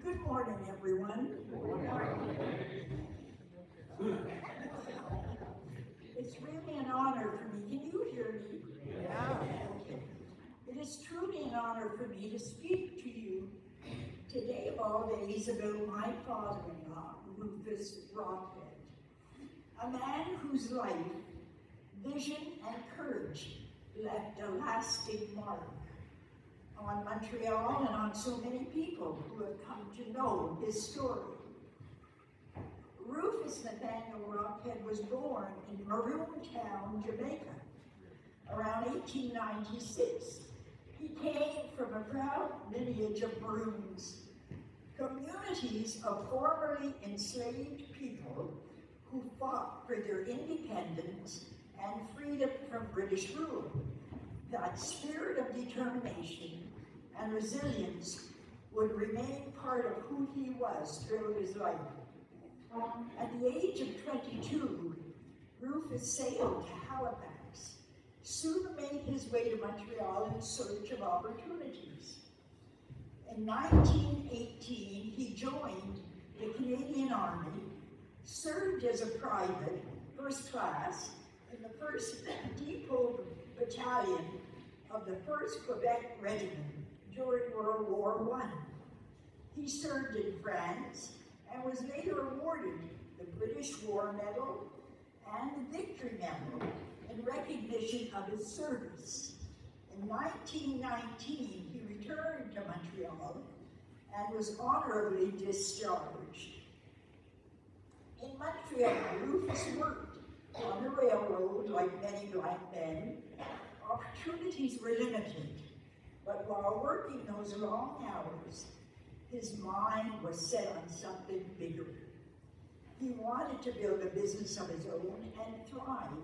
Good morning, everyone. It's really an honor for me. Can you hear me? Yeah. It is truly an honor for me to speak to you today of all days about my father-in-law, Rufus Rockhead, a man whose life, vision, and courage left a lasting mark on Montreal and on so many people who have come to know his story. Rufus Nathaniel Rockhead was born in Maroon Town, Jamaica, around 1896. He came from a proud lineage of Maroons, communities of formerly enslaved people who fought for their independence and freedom from British rule. That spirit of determination and resilience would remain part of who he was throughout his life. At the age of 22, Rufus sailed to Halifax, soon made his way to Montreal in search of opportunities. In 1918, he joined the Canadian Army, served as a private, first class, in the 1st Depot Battalion of the 1st Quebec Regiment during World War I. He served in France and was later awarded the British War Medal and the Victory Medal in recognition of his service. In 1919, he returned to Montreal and was honorably discharged. In Montreal, Rufus worked on the railroad like many black men. Opportunities were limited, but while working those long hours, his mind was set on something bigger. He wanted to build a business of his own and thrive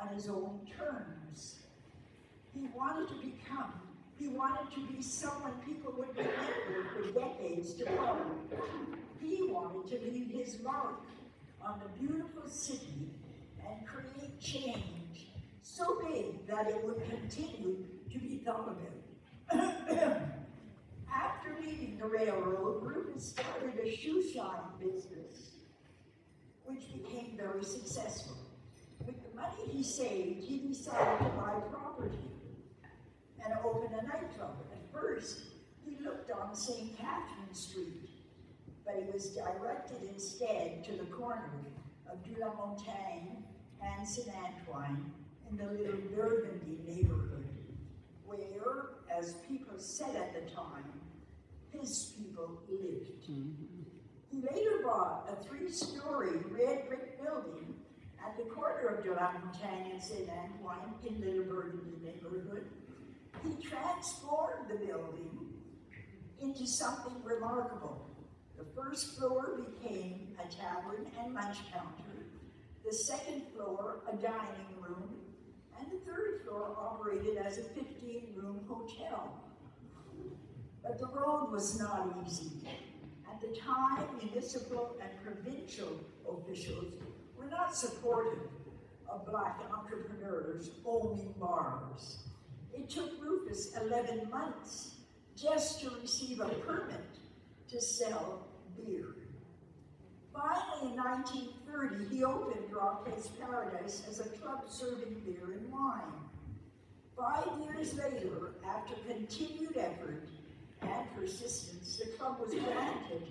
on his own terms. He wanted to be someone people would remember for decades to come. He wanted to leave his mark on the beautiful city and create change so big that it would continue to be thought about. After leaving the railroad, Rufus started a shoe shine business, which became very successful. With the money he saved, he decided to buy property and open a nightclub. At first, he looked on St. Catherine Street, but he was directed instead to the corner of De La Montagne and St. Antoine in the little Burgundy neighborhood, where, as people said at the time, his people lived. He later bought a 3-story red brick building at the corner of De La Montagne and St. Antoine in Little Burgundy neighborhood. He transformed the building into something remarkable. The first floor became a tavern and lunch counter. The second floor, a dining room, and the third floor operated as a 15-room hotel. But the road was not easy. At the time, municipal and provincial officials were not supportive of black entrepreneurs owning bars. It took Rufus 11 months just to receive a permit to sell beer. Finally, in 1930, he opened Rockhead's Paradise as a club serving beer and wine. 5 years later, after continued effort and persistence, the club was granted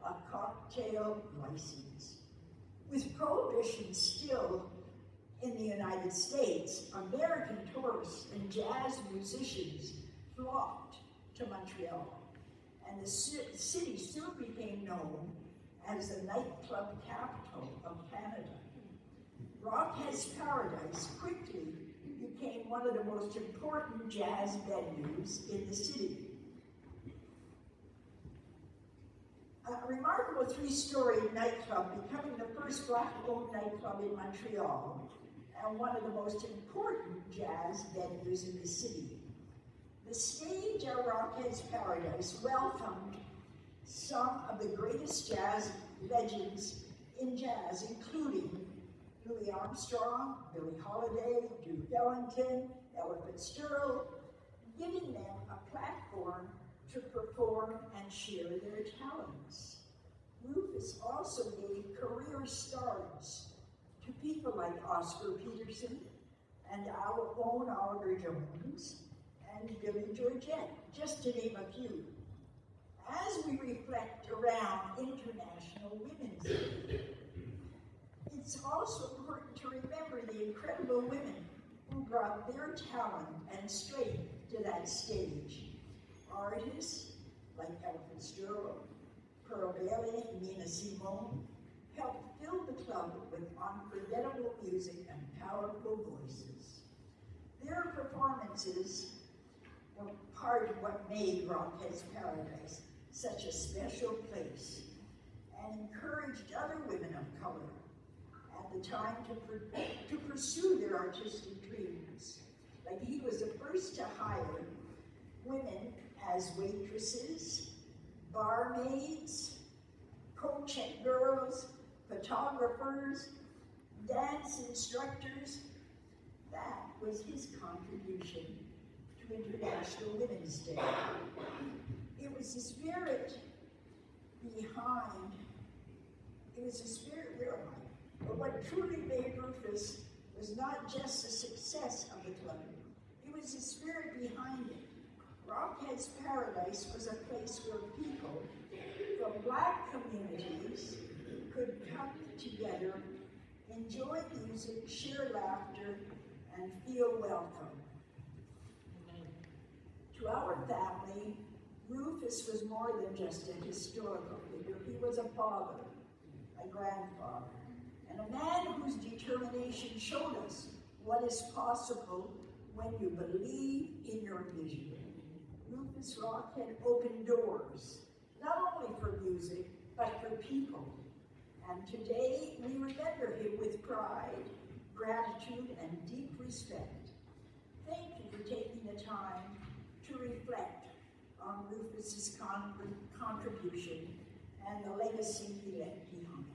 a cocktail license. With Prohibition still in the United States, American tourists and jazz musicians flocked to Montreal, and the city soon became known as the nightclub capital of Canada. Rockhead's Paradise quickly became one of the most important jazz venues in the city. A remarkable 3-story nightclub, becoming the first black-owned nightclub in Montreal and one of the most important jazz venues in the city. The stage at Rockhead's Paradise welcomed some of the greatest jazz legends in jazz, including Louis Armstrong, Billie Holiday, Duke Ellington, Ella Fitzgerald, giving them a platform to perform and share their talents. Rufus also gave career starts to people like Oscar Peterson and our own Oliver Jones and Billy Georgette, just to name a few. As we reflect around International Women's Day, it's also important to remember the incredible women who brought their talent and strength to that stage. Artists like Ella Fitzgerald, Pearl Bailey, and Nina Simone helped fill the club with unforgettable music and powerful voices. Their performances were part of what made Rockhead's Paradise such a special place and encouraged other women of color at the time to pursue their artistic dreams. Like he was the first to hire women as waitresses, barmaids, coach-and girls, photographers, dance instructors. That was his contribution to International Women's Day. It was the spirit behind, but what truly made Rufus was not just the success of the club, it was the spirit behind it. Rockhead's Paradise was a place where people from Black communities could come together, enjoy music, share laughter, and feel welcome. To our family, Rufus was more than just a historical figure. He was a father, a grandfather, and a man whose determination showed us what is possible when you believe in your vision. Rufus Rockhead opened doors, not only for music, but for people. And today, we remember him with pride, gratitude, and deep respect. Thank you for taking the time to reflect on Rufus's contribution and the legacy he left behind.